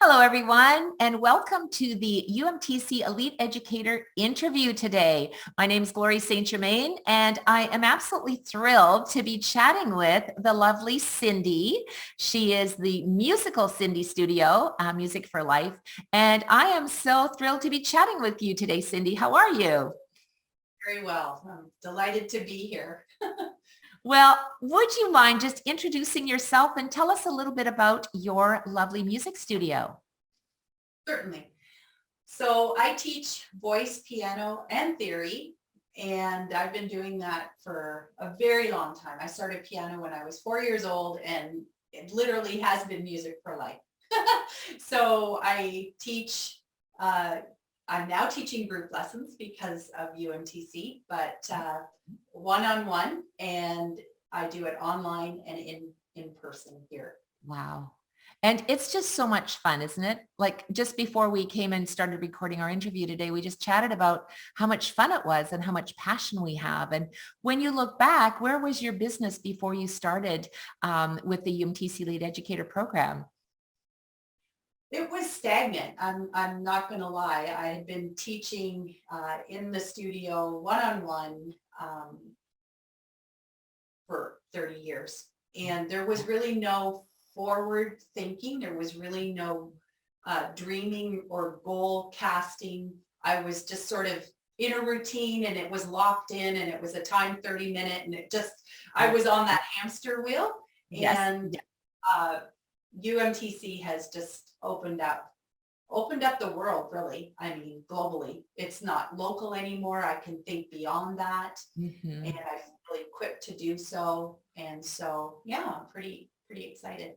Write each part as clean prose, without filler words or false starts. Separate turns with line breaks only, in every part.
Hello, everyone, and welcome to the UMTC Elite Educator interview today. My name is Glory St. Germain, and I am absolutely thrilled to be chatting with the lovely Cindy. She is the musical Cindy Studio, Music for Life, and I am so thrilled to be chatting with you today, Cindy. How are you?
Very well. I'm delighted to be here.
Well, would you mind just introducing yourself and tell us a little bit about your lovely music studio?
Certainly. So I teach voice, piano, and theory, and I've been doing that for a very long time. I started piano when I was 4 years old, and it literally has been music for life. So I teach, uh, I'm now teaching group lessons because of UMTC, but one-on-one, and I do it online and in person here.
Wow. And it's just so much fun, isn't it? Like just before we came and started recording our interview today, we just chatted about how much fun it was and how much passion we have. And when you look back, where was your business before you started with the UMTC Elite Educator Program?
It was stagnant. I'm not going to lie. I had been teaching in the studio one-on-one for 30 years. And there was really no forward thinking. There was really no dreaming or goal casting. I was just sort of in a routine, and it was locked in, and it was a time 30-minute, and I was on that hamster wheel.
Yes.
And uh, UMTC has just opened up the world, really. I mean, globally. It's not local anymore. I can think beyond that.
Mhm.
And I feel really equipped to do so. And so, yeah, I'm pretty excited.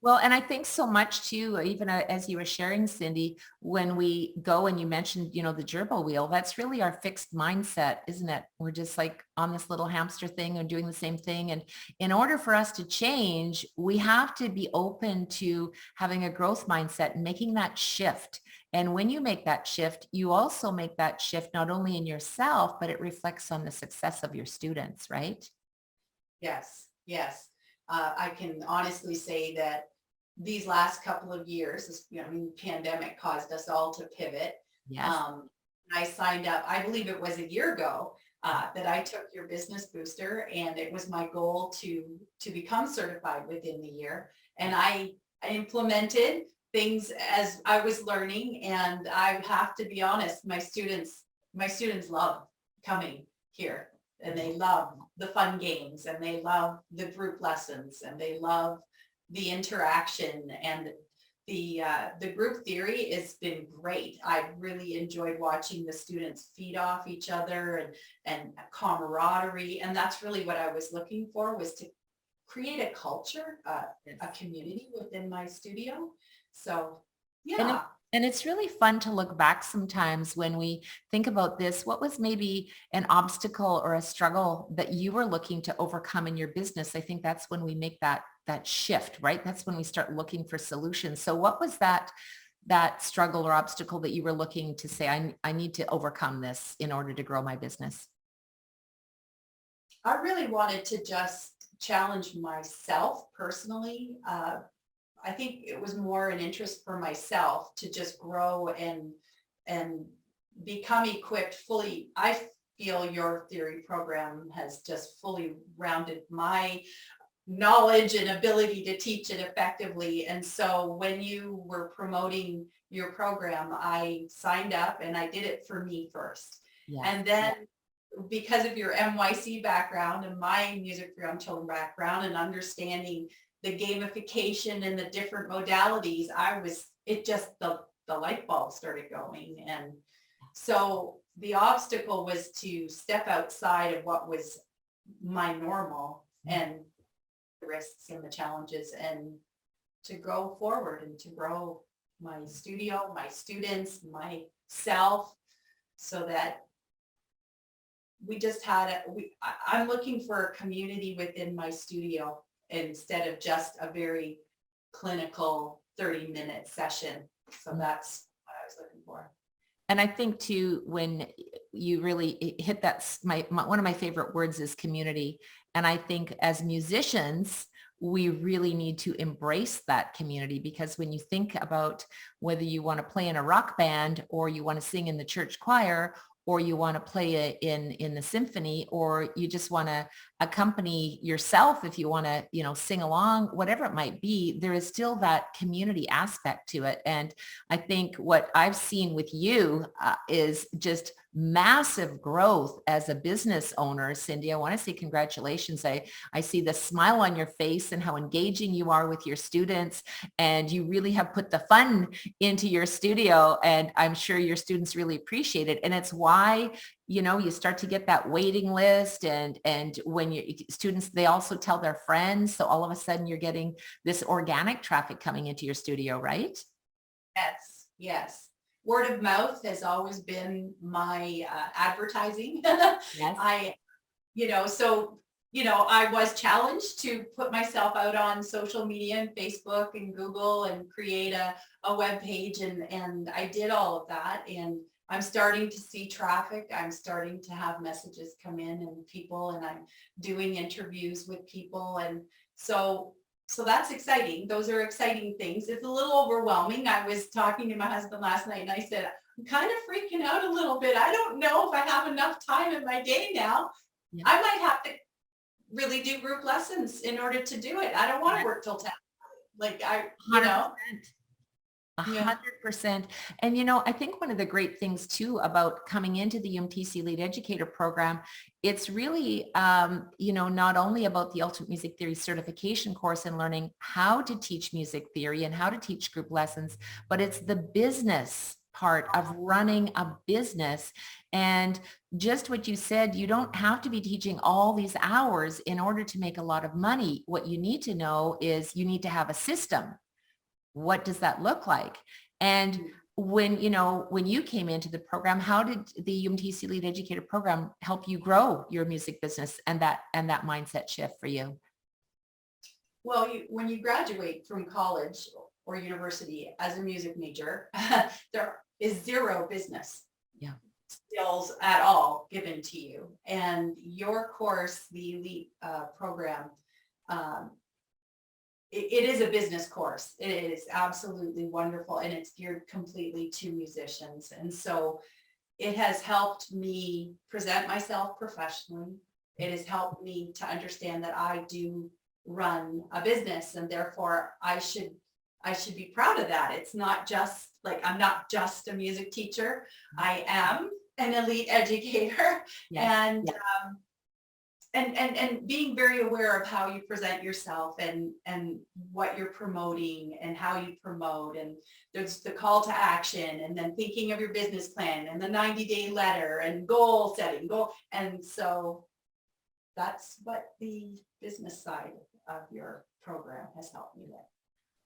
Well, and I think so much too, even as you were sharing, Cindy, when we go and you mentioned, the gerbil wheel, that's really our fixed mindset, isn't it? We're just like on this little hamster thing and doing the same thing. And in order for us to change, we have to be open to having a growth mindset and making that shift. And when you make that shift, you also make that shift not only in yourself, but it reflects on the success of your students, right?
Yes, yes. I can honestly say that these last couple of years, pandemic caused us all to pivot.
Yes.
I signed up, I believe it was a year ago, that I took your business booster, and it was my goal to become certified within the year. And I implemented things as I was learning, and I have to be honest, my students love coming here, and they love the fun games, and they love the group lessons, and they love the interaction, and the group theory has been great. I've really enjoyed watching the students feed off each other, and camaraderie, and that's really what I was looking for, was to create a culture, a community within my studio. So
And
yeah.
and it's really fun to look back sometimes when we think about this. What was maybe an obstacle or a struggle that you were looking to overcome in your business? I think that's when we make that shift, right? That's when we start looking for solutions. So what was that struggle or obstacle that you were looking to say, I need to overcome this in order to grow my business?
I really wanted to just challenge myself personally. I think it was more an interest for myself to just grow and become equipped fully. I feel your theory program has just fully rounded my knowledge and ability to teach it effectively. And so when you were promoting your program, I signed up, and I did it for me first.
Yes.
And then because of your MYC background and my music for young children background, and understanding the gamification and the different modalities, the light bulb started going. And so the obstacle was to step outside of what was my normal, and the risks and the challenges, and to go forward and to grow my studio, my students, myself, so that we just I'm looking for a community within my studio, instead of just a very clinical 30-minute session. So that's what I was looking for.
And I think too, when you really hit that, one of my favorite words is community. And I think as musicians, we really need to embrace that community, because when you think about whether you want to play in a rock band or you want to sing in the church choir or you want to play in the symphony, or you just want to accompany yourself if you want to, sing along, whatever it might be, there is still that community aspect to it. And I think what I've seen with you is just massive growth as a business owner. Cindy, I want to say congratulations. I see the smile on your face and how engaging you are with your students, and you really have put the fun into your studio, and I'm sure your students really appreciate it. And it's why you start to get that waiting list, and when your students, they also tell their friends, so all of a sudden you're getting this organic traffic coming into your studio, right?
Yes, yes. Word of mouth has always been my advertising.
Yes.
I was challenged to put myself out on social media and Facebook and Google and create a web page, and I did all of that, and I'm starting to see traffic. I'm starting to have messages come in and people, and I'm doing interviews with people, and so that's exciting. Those are exciting things. It's a little overwhelming. I was talking to my husband last night and I said, I'm kind of freaking out a little bit. I don't know if I have enough time in my day now.
Yeah.
I might have to really do group lessons in order to do it. I don't want to work till 10. Like
100%.
Yeah.
100%. And I think one of the great things too about coming into the UMTC Elite Educator Program, it's really, not only about the Ultimate Music Theory certification course and learning how to teach music theory and how to teach group lessons, but it's the business part of running a business. And just what you said, you don't have to be teaching all these hours in order to make a lot of money. What you need to know is you need to have a system. What does that look like? And when you came into the program, how did the UMTC Elite Educator Program help you grow your music business and that mindset shift for you?
Well, when you graduate from college or university as a music major, there is zero business skills at all given to you. And your course, the Elite program, it is a business course. It is absolutely wonderful, and it's geared completely to musicians. And so it has helped me present myself professionally. It has helped me to understand that I do run a business, and therefore I should be proud of that. It's not just like, I'm not just a music teacher. I am an elite educator. Yes. And being very aware of how you present yourself and what you're promoting and how you promote, and there's the call to action, and then thinking of your business plan and the 90-day letter and goal setting, and so that's what the business side of your program has helped me with.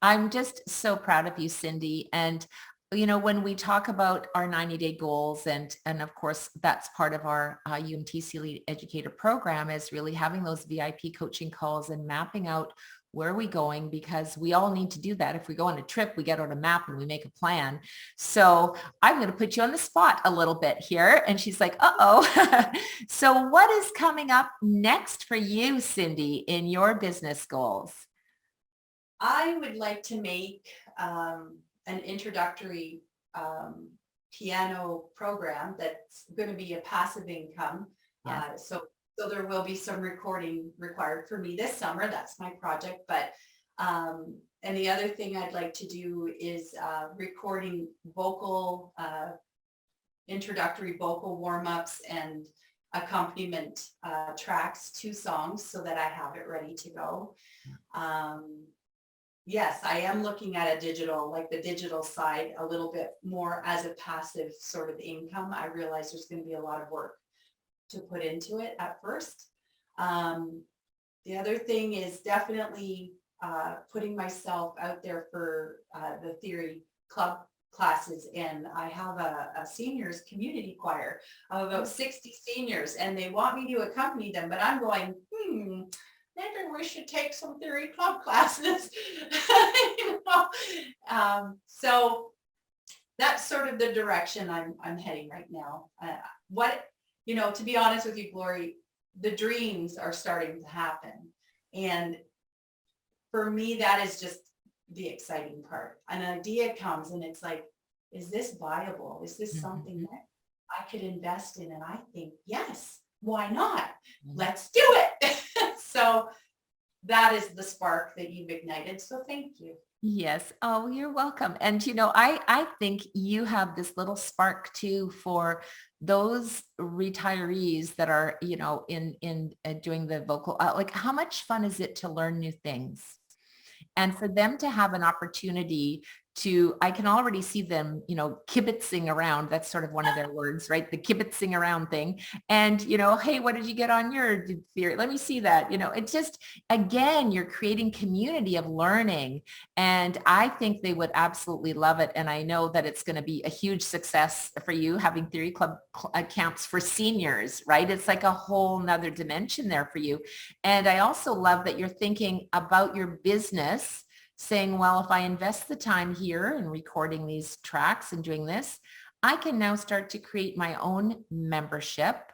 I'm just so proud of you, Cindy. And when we talk about our 90-day goals, and of course, that's part of our UMTC Elite Educator Program, is really having those VIP coaching calls and mapping out where are we going, because we all need to do that. If we go on a trip, we get on a map and we make a plan. So I'm going to put you on the spot a little bit here. And she's like, uh-oh. So what is coming up next for you, Cindy, in your business goals?
I would like to make an introductory piano program that's going to be a passive income. Yes. So there will be some recording required for me this summer. That's my project. But and the other thing I'd like to do is recording vocal, introductory vocal warm-ups and accompaniment tracks to songs so that I have it ready to go. Yes, I am looking at the digital side a little bit more as a passive sort of income. I realize there's going to be a lot of work to put into it at first. The other thing is definitely putting myself out there for the theory club classes. And I have a seniors community choir of about 60 seniors, and they want me to accompany them, but I'm going, maybe we should take some theory club classes. So that's sort of the direction I'm heading right now. To be honest with you, Glory, the dreams are starting to happen. And for me, that is just the exciting part. An idea comes and it's like, is this viable? Is this something
Mhm.
that I could invest in? And I think, yes, why not?
Mhm.
Let's do it. So that is the spark that you've ignited. So thank you.
Yes. Oh, you're welcome. And I think you have this little spark too for those retirees that are, in doing the vocal. Like, how much fun is it to learn new things? And for them to have an opportunity I can already see them, kibitzing around. That's sort of one of their words, right? The kibitzing around thing. And, hey, what did you get on your theory? Let me see that. It's just, again, you're creating community of learning. And I think they would absolutely love it. And I know that it's going to be a huge success for you having theory club camps for seniors, right? It's like a whole nother dimension there for you. And I also love that you're thinking about your business, saying, well, if I invest the time here in recording these tracks and doing this, I can now start to create my own membership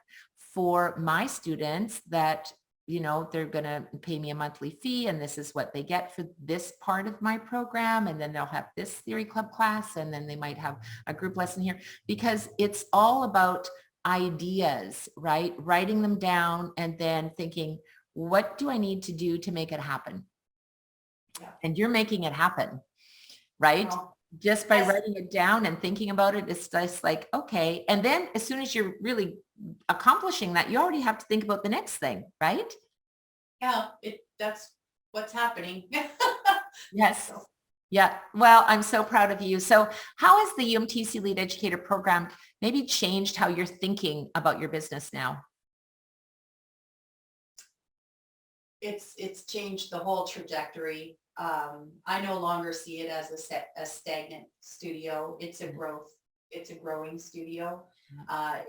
for my students that, they're going to pay me a monthly fee, and this is what they get for this part of my program. And then they'll have this theory club class, and then they might have a group lesson here, because it's all about ideas, right? Writing them down and then thinking, what do I need to do to make it happen?
Yeah.
And you're making it happen, right?
Well,
Just by
yes.
writing it down and thinking about it, it's just like, okay. And then as soon as you're really accomplishing that, you already have to think about the next thing, right?
Yeah, that's what's happening.
Yes.
So,
Yeah. Well, I'm so proud of you. So how has the UMTC Elite Educator Program maybe changed how you're thinking about your business now?
it's changed the whole trajectory. I no longer see it as a stagnant studio. It's a growing studio.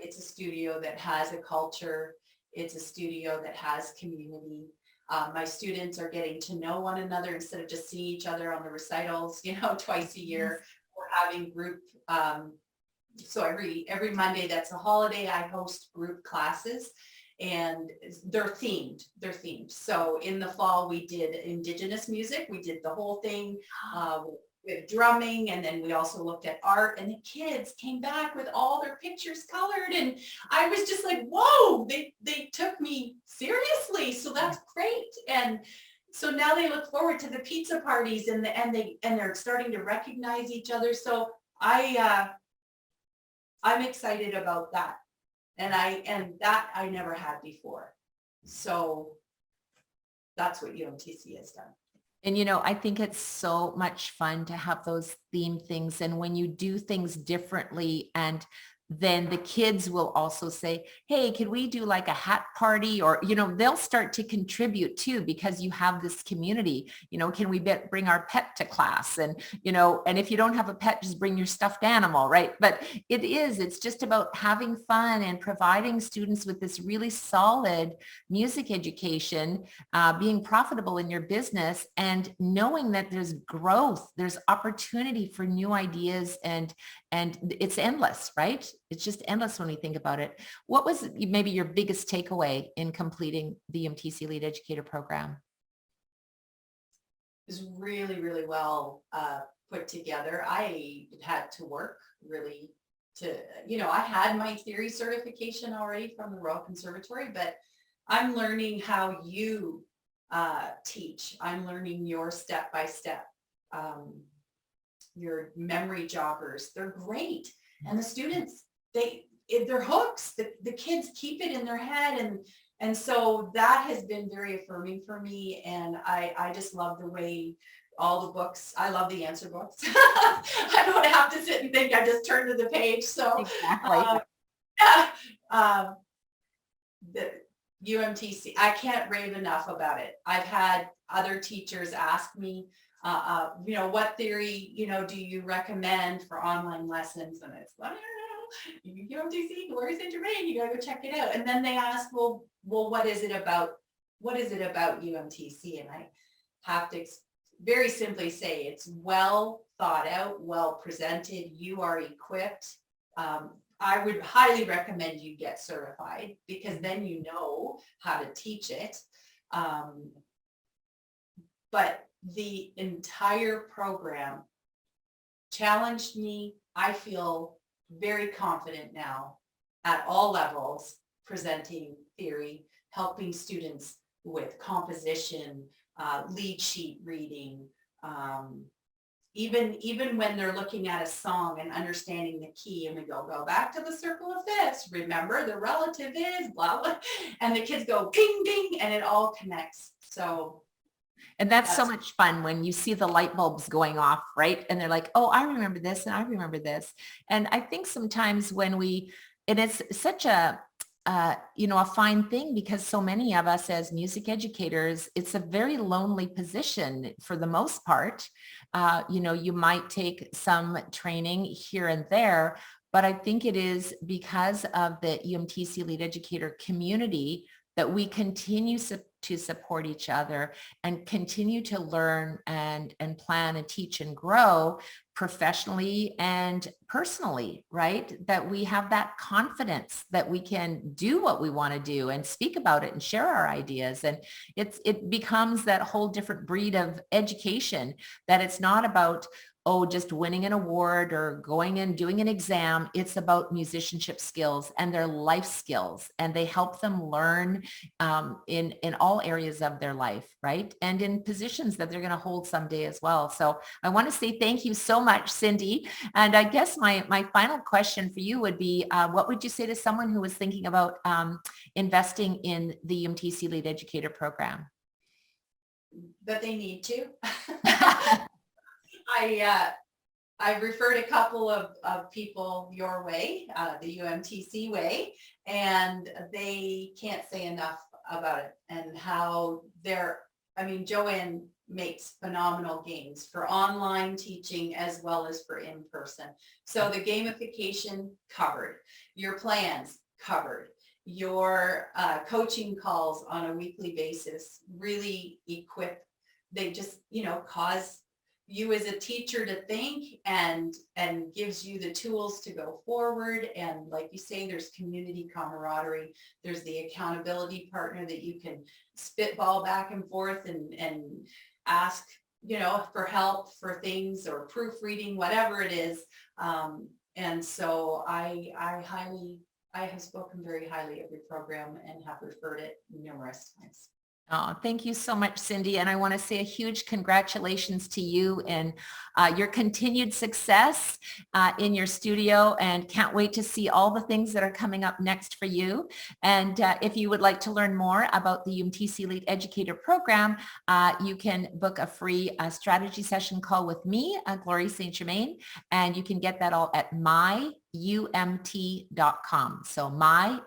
It's a studio that has a culture. It's a studio that has community. My students are getting to know one another instead of just seeing each other on the recitals, twice a year. We're having group. So every Monday that's a holiday, I host group classes, and they're themed. So in the fall we did Indigenous music, we did the whole thing with drumming, and then we also looked at art, and the kids came back with all their pictures colored, and I was just like, whoa, they took me seriously. So that's great. And so now they look forward to the pizza parties, and they're starting to recognize each other. So I'm excited about that. And that I never had before. So that's what UMTC has done.
And I think it's so much fun to have those theme things. And when you do things differently, and then the kids will also say, hey, can we do like a hat party? Or, they'll start to contribute too, because you have this community. Can we bring our pet to class? And, and if you don't have a pet, just bring your stuffed animal, right? But it's just about having fun and providing students with this really solid music education, being profitable in your business, and knowing that there's growth, there's opportunity for new ideas, and it's endless, right? It's just endless when we think about it. What was maybe your biggest takeaway in completing the UMTC Elite Educator Program?
Is really, really well put together. I had to work really I had my theory certification already from the Royal Conservatory, but I'm learning how you teach. I'm learning your step-by-step, your memory joggers. They're great. And the students, they're hooks. The kids keep it in their head. And so that has been very affirming for me. And I just love the way all the books, I love the answer books. I don't have to sit and think, I just turn to the page. So
Exactly.
The UMTC, I can't rave enough about it. I've had other teachers ask me, what theory, do you recommend for online lessons? And it's like, UMTC, Gloria St. Germain, you gotta go check it out. And then they ask, well, what is it about UMTC? And I have to very simply say it's well thought out, well presented. You are equipped. I would highly recommend you get certified, because then you know how to teach it. But the entire program challenged me. I feel very confident now at all levels, presenting theory, helping students with composition, lead sheet reading, even when they're looking at a song and understanding the key, and we go back to the circle of fifths, remember the relative is blah blah, and the kids go ding ding, and it all connects. So
And that's so much fun when you see the light bulbs going off, right? And they're like, oh, I remember this and I remember this. And I think sometimes and it's such a fine thing, because so many of us as music educators, it's a very lonely position for the most part. You might take some training here and there, but I think it is because of the UMTC Elite Educator community that we continue to support each other and continue to learn and plan and teach and grow professionally and personally, right? That we have that confidence that we can do what we want to do and speak about it and share our ideas. And it becomes that whole different breed of education, that it's not about, oh, just winning an award or going and doing an exam. It's about musicianship skills and their life skills, and they help them learn in all areas of their life, right? And in positions that they're going to hold someday as well. So I want to say thank you so much, Cindy. And I guess my final question for you would be, what would you say to someone who was thinking about investing in the UMTC Elite Educator Program?
But they need to. I referred a couple of people your way, the UMTC way, and they can't say enough about it and how Joanne makes phenomenal games for online teaching as well as for in-person. So the gamification covered, your plans covered, your coaching calls on a weekly basis really equip, they just, cause you as a teacher to think and gives you the tools to go forward. And like you say, there's community camaraderie. There's the accountability partner that you can spitball back and forth and ask, for help for things or proofreading, whatever it is. And so I have spoken very highly of your program and have referred it numerous times.
Oh, thank you so much, Cindy. And I want to say a huge congratulations to you and your continued success in your studio, and can't wait to see all the things that are coming up next for you. And if you would like to learn more about the UMTC Elite Educator Program, you can book a free strategy session call with me, Glory St. Germain, and you can get that all at myumt.com. So myumt.com,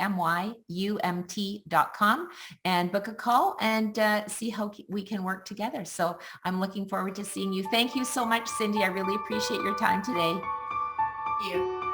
and book a call and see how we can work together. So I'm looking forward to seeing you. Thank you so much, Cindy. I really appreciate your time today.
Thank you.